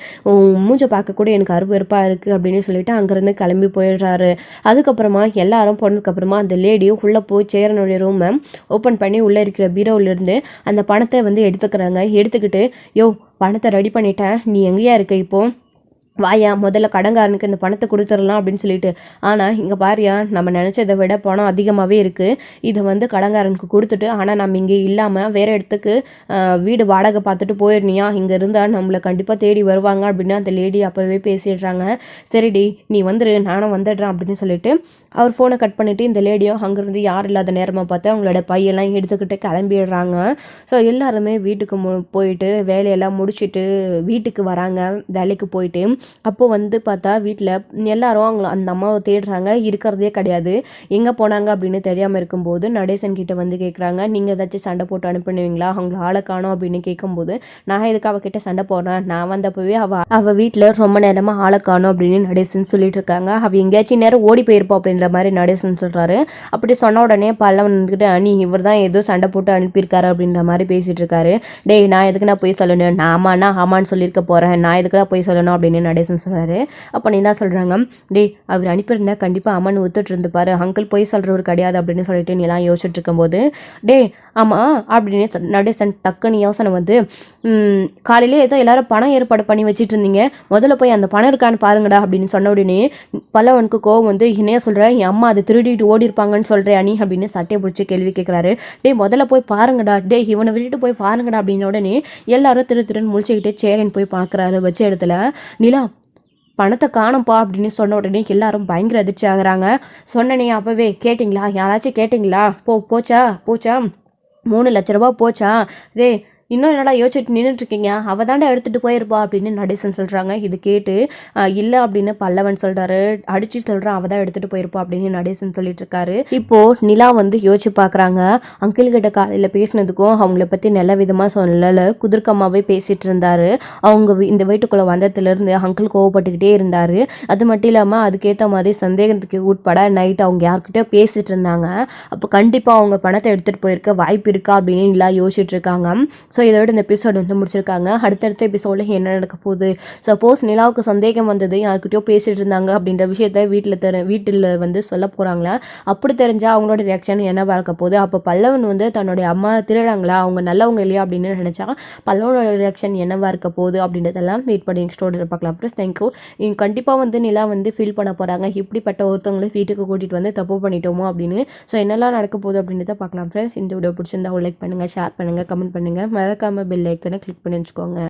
மூஞ்சை பார்க்க கூட எனக்கு அருவருப்பாக இருக்குது அப்படின்னு சொல்லிட்டு அங்கேருந்து கிளம்பி போயிடுறாரு. அதுக்கப்புறமா எல்லாரும் போனதுக்கப்புறமா அந்த லேடியும் உள்ளே போய் சேரனுடைய ரூமை ஓப்பன் பண்ணி உள்ளே இருக்கிற பீரோவிலேருந்து அந்த பணத்தை வந்து எடுத்துக்கிறாங்க. எடுத்துக்கிட்டு யோ பணத்தை ரெடி பண்ணிட்டேன், நீ எங்கேயா இருக்க இப்போது, வாயா முதல்ல கடங்காரனுக்கு இந்த பணத்தை கொடுத்துடலாம் அப்படின்னு சொல்லிட்டு. ஆனால் இங்கே பாரியா, நம்ம நினச்சதை விட பணம் அதிகமாகவே இருக்குது, இதை வந்து கடங்காரனுக்கு கொடுத்துட்டு ஆனால் நம்ம இங்கே இல்லாமல் வேறு இடத்துக்கு வீடு வாடகை பார்த்துட்டு போயிடனியா, இங்கே இருந்தால் நம்மளை கண்டிப்பாக தேடி வருவாங்க அப்படின்னு அந்த லேடி அப்போவே பேசிடுறாங்க. சரிடி நீ வந்துடு, நானும் வந்துடுறேன் அப்படின்னு சொல்லிட்டு அவர் ஃபோனை கட் பண்ணிவிட்டு இந்த லேடியும் அங்கேருந்து யார் இல்லாத நேரமாக பார்த்து அவங்களோட பையெல்லாம் எடுத்துக்கிட்டு கிளம்பிடுறாங்க. ஸோ எல்லாருமே வீட்டுக்கு போயிட்டு வேலையெல்லாம் முடிச்சுட்டு வீட்டுக்கு வராங்க. வேலைக்கு போயிட்டு அப்போது வந்து பார்த்தா வீட்டில் எல்லாரும் அவங்கள அந்த அம்மாவை தேடுறாங்க, இருக்கிறதே கிடையாது. எங்கே போனாங்க அப்படின்னு தெரியாமல் இருக்கும்போது நடேசன் கிட்ட வந்து கேட்குறாங்க, நீங்கள் ஏதாச்சும் சண்டை போட்டு அனுப்பிடுவீங்களா, அவங்கள ஆளை காணோம் அப்படின்னு கேட்கும்போது, நான் எதுக்கு அவகிட்ட சண்டை போடுறேன், நான் வந்தப்பவே அவள் வீட்டில் ரொம்ப நேரமாக ஆளை காணோம் அப்படின்னு நடேசன் சொல்லிட்டு இருக்காங்க. அவள் எங்கேயாச்சும் நேரம் ஓடி போயிருப்போம் அப்படின்ற மாதிரி நடேசன் சொல்கிறாரு. அப்படி சொன்ன உடனே பல்லவன் வந்துக்கிட்டு அனி இவர் தான் ஏதோ சண்டை போட்டு அனுப்பியிருக்காரு அப்படின்ற மாதிரி பேசிகிட்டு இருக்காரு. டேய் நான் எதுக்கு நான் போய் சொல்லணும், நான் ஆமான்னு சொல்லியிருக்க போகிறேன், நான் எதுக்குலாம் போய் சொல்லணும் அப்படின்னு நடேசன் சொல்கிறாரு. அப்போ நீ தான் சொல்கிறாங்க, டேய் அவர் அனுப்பியிருந்தா கண்டிப்பாக அம்மன் ஒத்துட்டு இருந்துப்பாரு, அங்கிள் போய் சொல்கிறவர் கிடையாது அப்படின்னு சொல்லிட்டு நீலாம் யோசிச்சுட்டு இருக்கும்போது, டே ஆமாம் அப்படின்னு நடேசன் டக்குன்னு யோசனை வந்து, காலையிலே ஏதோ எல்லாரும் பணம் ஏற்பாடு பண்ணி வச்சுட்டு இருந்தீங்க, முதல்ல போய் அந்த பணம் இருக்கான்னு பாருங்கடா அப்படின்னு சொன்ன உடனே பல்லவனுக்கு கோவம் வந்து, என்னையா சொல்கிற, என் அம்மா அதை திருடிட்டு ஓடி இருப்பாங்கன்னு சொல்கிறேன் அனி அப்படின்னு சட்டையை பிடிச்சி கேள்வி கேட்குறாரு. டே முதல்ல போய் பாருங்கடா, டே இவனை விட்டுட்டு போய் பாருங்கடா அப்படின்ன உடனே எல்லாரும் திருன்னு முழிச்சுக்கிட்டே சேரன் போய் பார்க்குறாரு. வச்ச இடத்துல நிலா பணத்தை காணும்ப்பா அப்படின்னு சொன்ன உடனே எல்லாரும் பயங்கர அதிர்ச்சி ஆகுறாங்க. சொன்னனே அப்போவே கேட்டிங்களா, யாராச்சும் கேட்டிங்களா, போச்சா 3 லட்ச ரூபா போச்சா, டே இன்னும் என்னடா யோசிச்சுட்டு நின்றுட்டுருக்கீங்க, அவள் தாண்டா எடுத்துகிட்டு போயிருப்பா அப்படின்னு நடேசன் சொல்கிறாங்க. இது கேட்டு இல்லை அப்படின்னு பல்லவன் சொல்கிறாரு. அடித்து சொல்கிறான் அவள் தான் எடுத்துகிட்டு போயிருப்பா அப்படின்னு நடேசன் சொல்லிட்டு இருக்காரு. இப்போது நிலா வந்து யோசிச்சு பார்க்குறாங்க. அங்கிள் கிட்ட காலையில் பேசினதுக்கும் அவங்கள பற்றி நல்ல விதமாக சொல்லலை, குதிர்க்கமாகவே பேசிகிட்டு இருந்தார். அவங்க இந்த வீட்டுக்குள்ளே வந்ததுலேருந்து அங்கிள் கோவப்பட்டுக்கிட்டே இருந்தார். அது மட்டும் இல்லாமல் அதுக்கேற்ற மாதிரி சந்தேகத்துக்கு உட்பட நைட் அவங்க யார்கிட்டயோ பேசிகிட்டு இருந்தாங்க. அப்போ கண்டிப்பாக அவங்க பணத்தை எடுத்துகிட்டு போயிருக்க வாய்ப்பு இருக்கா அப்படின்னு நிலா யோசிச்சுட்டு இருக்காங்க. ஸோ இதோட இந்த எபிசோடு வந்து முடிச்சிருக்காங்க. அடுத்தடுத்த எபிசோடில் என்ன நடக்க போகுது, சப்போஸ் நிலாவுக்கு சந்தேகம் வந்தது யார்கிட்டயோ பேசிகிட்டு இருந்தாங்க அப்படின்ற விஷயத்த வீட்டில் வந்து சொல்ல போகிறாங்களா, அப்படி தெரிஞ்சால் அவங்களோட ரியாக்ஷன் என்னவாக இருக்க போகுது. அப்போ பல்லவன் வந்து தன்னுடைய அம்மா திருடாங்களா, அவங்க நல்லவங்க இல்லையா அப்படின்னு நினச்சா பல்லவனோட ரியாக்ஷன் என்னவாக இருக்க போகுது அப்படின்றதெல்லாம் வெயிட் பண்ணி ஸ்டோரியில் பார்க்கலாம். Friends thank you. கண்டிப்பாக வந்து நிலா வந்து ஃபீல் பண்ண போகிறாங்க, இப்படிப்பட்ட ஒருத்தவங்களை வீட்டுக்கு கூட்டிகிட்டு வந்து தப்பு பண்ணிட்டோமோ அப்படின்னு. ஸோ என்னெல்லாம் நடக்க போகுது அப்படின்றத பார்க்கலாம். ஃப்ரெண்ட்ஸ் இந்த வீடியோ பிடிச்சிருந்தா லைக் பண்ணுங்கள், ஷேர் பண்ணுங்கள், கமெண்ட் பண்ணுங்கள், மறக்காமல் பெல் ஐக்கனை கிளிக் பண்ணி வச்சுக்கோங்க.